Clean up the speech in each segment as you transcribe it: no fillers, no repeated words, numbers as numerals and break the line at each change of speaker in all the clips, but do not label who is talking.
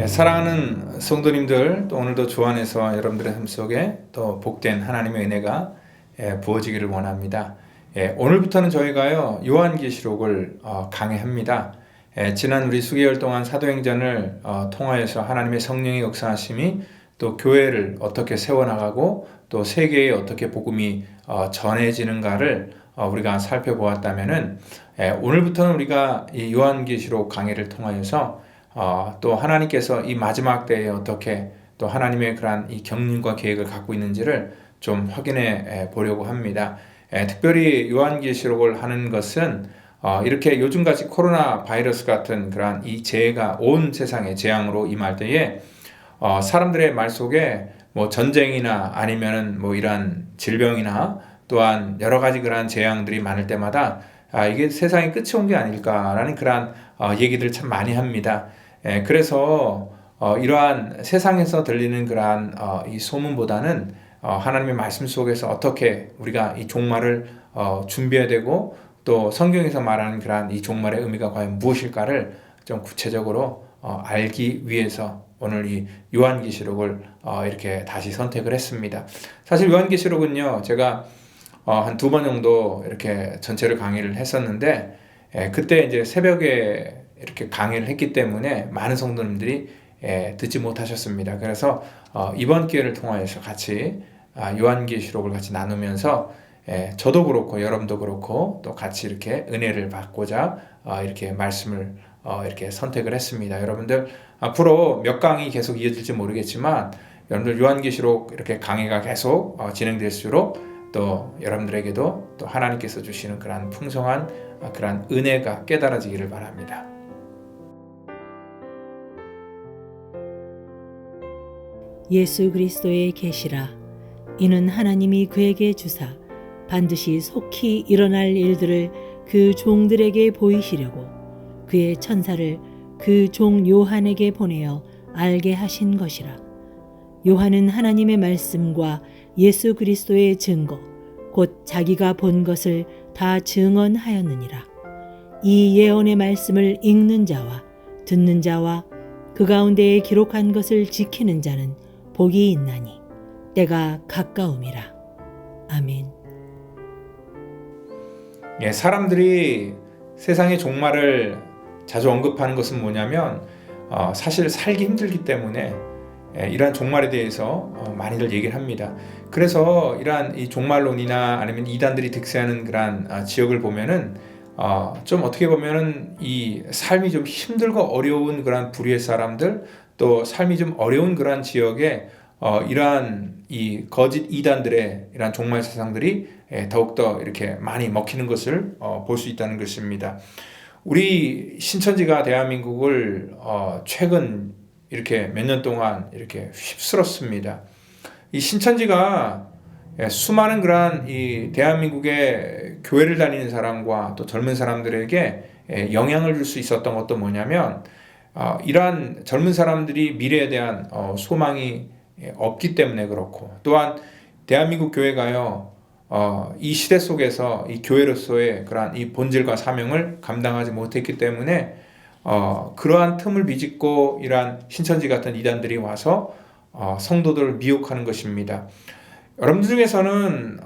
사랑하는 성도님들, 또 오늘도 주 안에서 여러분들의 삶 속에 또 복된 하나님의 은혜가 부어지기를 원합니다. 오늘부터는 저희가요 요한계시록을 강해합니다. 지난 우리 수개월 동안 사도행전을 통하여서 하나님의 성령의 역사하심이 또 교회를 어떻게 세워나가고 또 세계에 어떻게 복음이 전해지는가를 우리가 살펴보았다면은 오늘부터는 우리가 이 요한계시록 강해를 통하여서 또 하나님께서 이 마지막 때에 어떻게 또 하나님의 그러한 이 경륜과 계획을 갖고 있는지를 좀 확인해 보려고 합니다. 특별히 요한계시록을 하는 것은 이렇게 요즘같이 코로나 바이러스 같은 그러한 이 재해가 온 세상에 재앙으로 임할 때에 사람들의 말 속에 뭐 전쟁이나 아니면은 뭐 이러한 질병이나 또한 여러 가지 그러한 재앙들이 많을 때마다 이게 세상의 끝이 온 게 아닐까라는 그러한 얘기들을 참 많이 합니다. 그래서 이러한 세상에서 들리는 그러한 이 소문보다는 하나님의 말씀 속에서 어떻게 우리가 이 종말을 준비해야 되고 또 성경에서 말하는 그러한 이 종말의 의미가 과연 무엇일까를 좀 구체적으로 알기 위해서 오늘 이 요한계시록을 이렇게 다시 선택을 했습니다. 사실 요한계시록은요, 제가 한 2번 정도 이렇게 전체를 강의를 했었는데, 그때 이제 새벽에 이렇게 강의를 했기 때문에 많은 성도님들이 듣지 못하셨습니다. 그래서 이번 기회를 통하여서 같이 요한계시록을 같이 나누면서 저도 그렇고 여러분도 그렇고 또 같이 이렇게 은혜를 받고자 이렇게 말씀을 이렇게 선택을 했습니다. 여러분들 앞으로 몇 강이 계속 이어질지 모르겠지만 여러분들 요한계시록 이렇게 강의가 계속 진행될수록 또 여러분들에게도 또 하나님께서 주시는 그러한 풍성한 그러한 은혜가 깨달아지기를 바랍니다.
예수 그리스도의 계시라. 이는 하나님이 그에게 주사 반드시 속히 일어날 일들을 그 종들에게 보이시려고 그의 천사를 그 종 요한에게 보내어 알게 하신 것이라. 요한은 하나님의 말씀과 예수 그리스도의 증거 곧 자기가 본 것을 다 증언하였느니라. 이 예언의 말씀을 읽는 자와 듣는 자와 그 가운데에 기록한 것을 지키는 자는 복이 있나니 때가 가까움이라. 아멘.
사람들이 세상의 종말을 자주 언급하는 것은 뭐냐면 사실 살기 힘들기 때문에 이러한 종말에 대해서 많이들 얘기를 합니다. 그래서 이러한 이 종말론이나 아니면 이단들이 득세하는 그러한 지역을 보면은 좀 어떻게 보면은 이 삶이 좀 힘들고 어려운 그러한 불의의 사람들, 또 삶이 좀 어려운 그러한 지역에 이러한 이 거짓 이단들의 이러한 종말 사상들이 더욱더 이렇게 많이 먹히는 것을 볼 수 있다는 것입니다. 우리 신천지가 대한민국을 최근 이렇게 몇 년 동안 이렇게 휩쓸었습니다. 이 신천지가 수많은 그러한 이 대한민국의 교회를 다니는 사람과 또 젊은 사람들에게 영향을 줄 수 있었던 것도 뭐냐면 이러한 젊은 사람들이 미래에 대한 소망이 없기 때문에 그렇고, 또한 대한민국 교회가요 이 시대 속에서 이 교회로서의 그러한 이 본질과 사명을 감당하지 못했기 때문에 그러한 틈을 비집고 이러한 신천지 같은 이단들이 와서 성도들을 미혹하는 것입니다. 여러분들 중에서는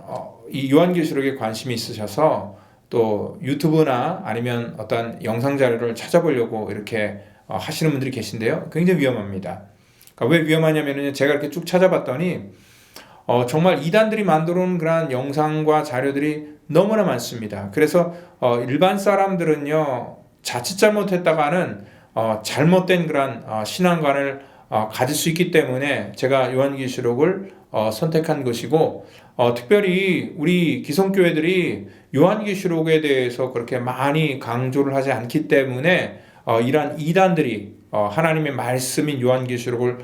이 요한계시록에 관심이 있으셔서 또 유튜브나 아니면 어떤 영상 자료를 찾아보려고 이렇게 하시는 분들이 계신데요, 굉장히 위험합니다. 그러니까 왜 위험하냐면요, 제가 이렇게 쭉 찾아봤더니 정말 이단들이 만들어 놓은 그런 영상과 자료들이 너무나 많습니다. 그래서 일반 사람들은요, 자칫 잘못했다가는 잘못된 그런 신앙관을 가질 수 있기 때문에 제가 요한계시록을 선택한 것이고, 특별히 우리 기성교회들이 요한계시록에 대해서 그렇게 많이 강조를 하지 않기 때문에 이러한 이단들이 하나님의 말씀인 요한계시록을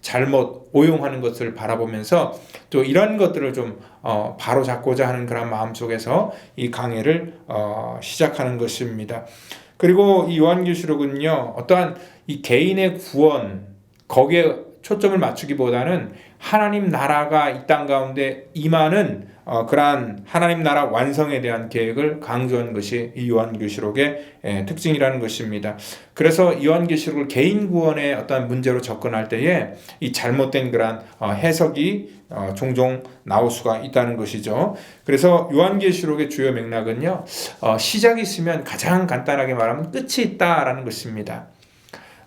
잘못 오용하는 것을 바라보면서 또 이런 것들을 좀 바로잡고자 하는 그런 마음 속에서 이 강의를 시작하는 것입니다. 그리고 이 요한계시록은요, 어떠한 이 개인의 구원 거기에 초점을 맞추기보다는 하나님 나라가 이 땅 가운데 임하는 그러한 하나님 나라 완성에 대한 계획을 강조한 것이 이 요한계시록의 특징이라는 것입니다. 그래서 요한계시록을 개인 구원의 어떤 문제로 접근할 때에 이 잘못된 그러한 해석이 종종 나올 수가 있다는 것이죠. 그래서 요한계시록의 주요 맥락은요, 시작이 있으면 가장 간단하게 말하면 끝이 있다라는 것입니다.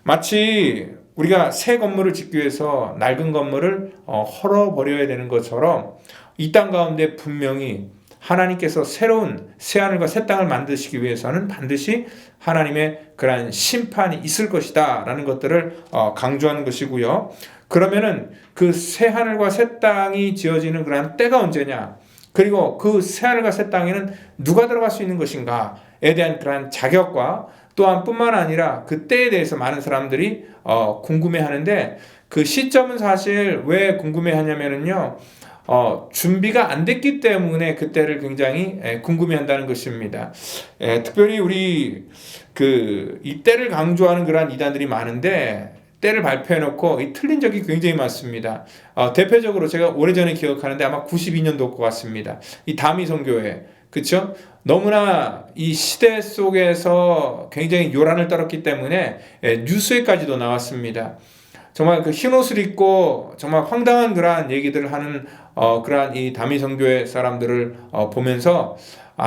마치 우리가 새 건물을 짓기 위해서 낡은 건물을 헐어버려야 되는 것처럼 이 땅 가운데 분명히 하나님께서 새로운 새하늘과 새 땅을 만드시기 위해서는 반드시 하나님의 그러한 심판이 있을 것이다 라는 것들을 강조하는 것이고요. 그러면은 그 새하늘과 새 땅이 지어지는 그러한 때가 언제냐, 그리고 그 새하늘과 새 땅에는 누가 들어갈 수 있는 것인가에 대한 그러한 자격과 또한 뿐만 아니라 그 때에 대해서 많은 사람들이 궁금해하는데, 그 시점은 사실 왜 궁금해하냐면요, 준비가 안 됐기 때문에 그때를 굉장히 궁금해한다는 것입니다. 특별히 우리 이 때를 강조하는 그러한 이단들이 많은데 때를 발표해놓고 틀린 적이 굉장히 많습니다. 대표적으로 제가 오래전에 기억하는데 아마 92년도 것 같습니다. 이 다미 선교회, 그렇죠? 너무나 이 시대 속에서 굉장히 요란을 떨었기 때문에 뉴스에까지도 나왔습니다. 정말 그 흰옷을 입고 정말 황당한 그러한 얘기들을 하는 그러한 이 다미 선교회 사람들을 보면서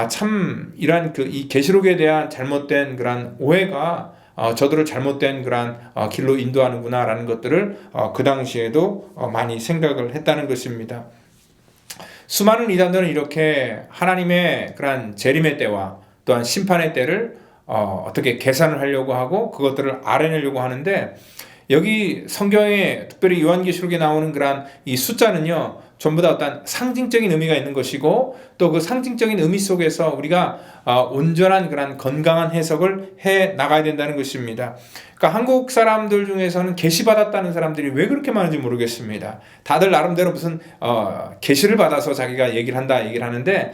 참 이러한 이 계시록에 대한 잘못된 그러한 오해가 저들을 잘못된 그러한 길로 인도하는구나라는 것들을 그 당시에도 많이 생각을 했다는 것입니다. 수많은 이단들은 이렇게 하나님의 그러한 재림의 때와 또한 심판의 때를 어떻게 계산을 하려고 하고 그것들을 알아내려고 하는데, 여기 성경에 특별히 요한계시록에 나오는 그러한 이 숫자는요, 전부 다 어떤 상징적인 의미가 있는 것이고, 또 그 상징적인 의미 속에서 우리가 온전한 그런 건강한 해석을 해 나가야 된다는 것입니다. 그러니까 한국 사람들 중에서는 계시 받았다는 사람들이 왜 그렇게 많은지 모르겠습니다. 다들 나름대로 무슨 계시를 받아서 자기가 얘기를 하는데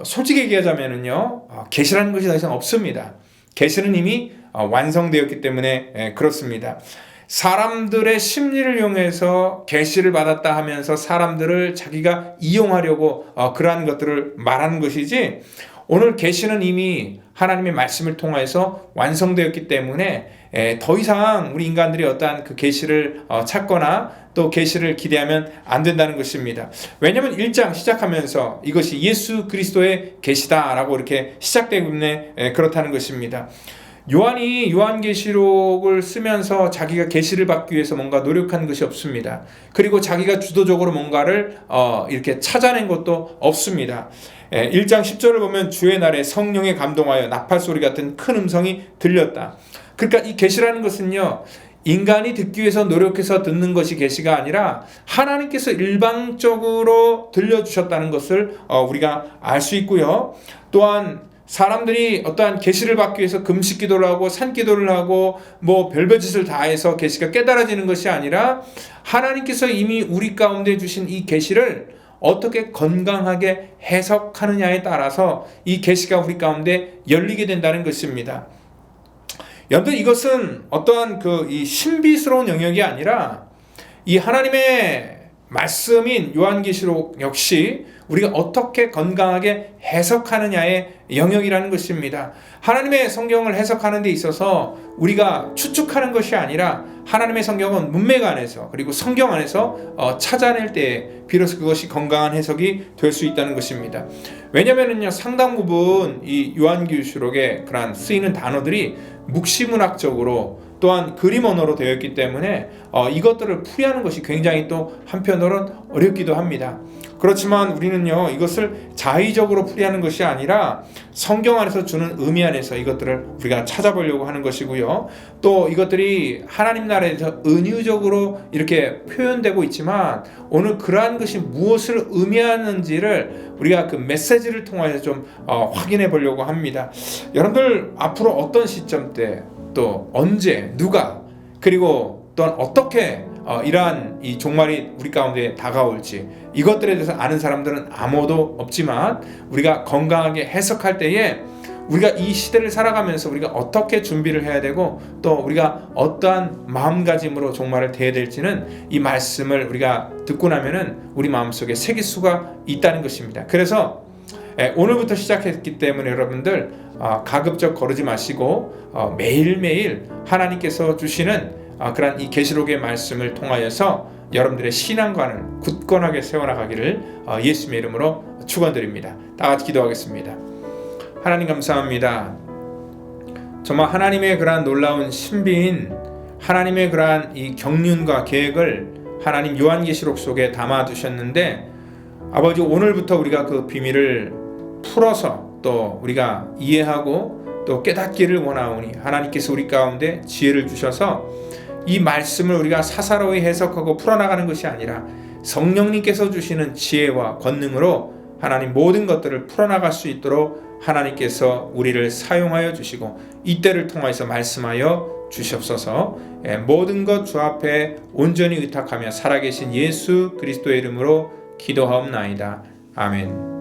솔직히 얘기하자면은요, 계시라는 것이 더 이상 없습니다. 계시는 이미 완성되었기 때문에 그렇습니다. 사람들의 심리를 이용해서 계시를 받았다 하면서 사람들을 자기가 이용하려고 그러한 것들을 말하는 것이지, 오늘 계시는 이미 하나님의 말씀을 통해서 완성되었기 때문에 더 이상 우리 인간들이 어떠한 그 계시를 찾거나 또 계시를 기대하면 안 된다는 것입니다. 왜냐하면 1장 시작하면서 이것이 예수 그리스도의 계시다라고 이렇게 시작되기 때문에 그렇다는 것입니다. 요한이 요한계시록을 쓰면서 자기가 계시를 받기 위해서 뭔가 노력한 것이 없습니다. 그리고 자기가 주도적으로 뭔가를 이렇게 찾아낸 것도 없습니다. 1장 10절을 보면 주의 날에 성령에 감동하여 나팔소리 같은 큰 음성이 들렸다. 그러니까 이 계시라는 것은요, 인간이 듣기 위해서 노력해서 듣는 것이 계시가 아니라 하나님께서 일방적으로 들려주셨다는 것을 우리가 알 수 있고요. 또한 사람들이 어떠한 계시를 받기 위해서 금식 기도를 하고 산기도를 하고 뭐 별별 짓을 다 해서 계시가 깨달아지는 것이 아니라 하나님께서 이미 우리 가운데 주신 이 계시를 어떻게 건강하게 해석하느냐에 따라서 이 계시가 우리 가운데 열리게 된다는 것입니다. 여러분, 이것은 어떠한 이 신비스러운 영역이 아니라 이 하나님의 말씀인 요한계시록 역시 우리가 어떻게 건강하게 해석하느냐의 영역이라는 것입니다. 하나님의 성경을 해석하는 데 있어서 우리가 추측하는 것이 아니라 하나님의 성경은 문맥 안에서 그리고 성경 안에서 찾아낼 때 비로소 그것이 건강한 해석이 될 수 있다는 것입니다. 왜냐하면요, 상당 부분 이 요한계시록에 그러한 쓰이는 단어들이 묵시문학적으로 또한 그림 언어로 되어 있기 때문에 이것들을 풀이하는 것이 굉장히 또 한편으로는 어렵기도 합니다. 그렇지만 우리는요, 이것을 자의적으로 풀이하는 것이 아니라 성경 안에서 주는 의미 안에서 이것들을 우리가 찾아보려고 하는 것이고요. 또 이것들이 하나님 나라에서 은유적으로 이렇게 표현되고 있지만 오늘 그러한 것이 무엇을 의미하는지를 우리가 그 메시지를 통해서 좀 확인해 보려고 합니다. 여러분들 앞으로 어떤 시점 때 또 언제 누가 그리고 또한 어떻게 이러한 이 종말이 우리 가운데 다가올지 이것들에 대해서 아는 사람들은 아무도 없지만 우리가 건강하게 해석할 때에 우리가 이 시대를 살아가면서 우리가 어떻게 준비를 해야 되고 또 우리가 어떠한 마음가짐으로 종말을 대해야 될지는 이 말씀을 우리가 듣고 나면은 우리 마음속에 새길 수가 있다는 것입니다. 그래서 오늘부터 시작했기 때문에 여러분들 가급적 거르지 마시고 매일매일 하나님께서 주시는 그런 이 계시록의 말씀을 통하여서 여러분들의 신앙관을 굳건하게 세워나가기를 예수님의 이름으로 축원드립니다. 다 같이 기도하겠습니다. 하나님 감사합니다. 정말 하나님의 그러한 놀라운 신비인 하나님의 그러한 이 경륜과 계획을 하나님 요한계시록 속에 담아두셨는데 아버지, 오늘부터 우리가 그 비밀을 풀어서 또 우리가 이해하고 또 깨닫기를 원하오니 하나님께서 우리 가운데 지혜를 주셔서 이 말씀을 우리가 사사로이 해석하고 풀어나가는 것이 아니라 성령님께서 주시는 지혜와 권능으로 하나님 모든 것들을 풀어나갈 수 있도록 하나님께서 우리를 사용하여 주시고 이때를 통해서 말씀하여 주시옵소서. 모든 것 주 앞에 온전히 의탁하며 살아계신 예수 그리스도의 이름으로 기도하옵나이다. 아멘.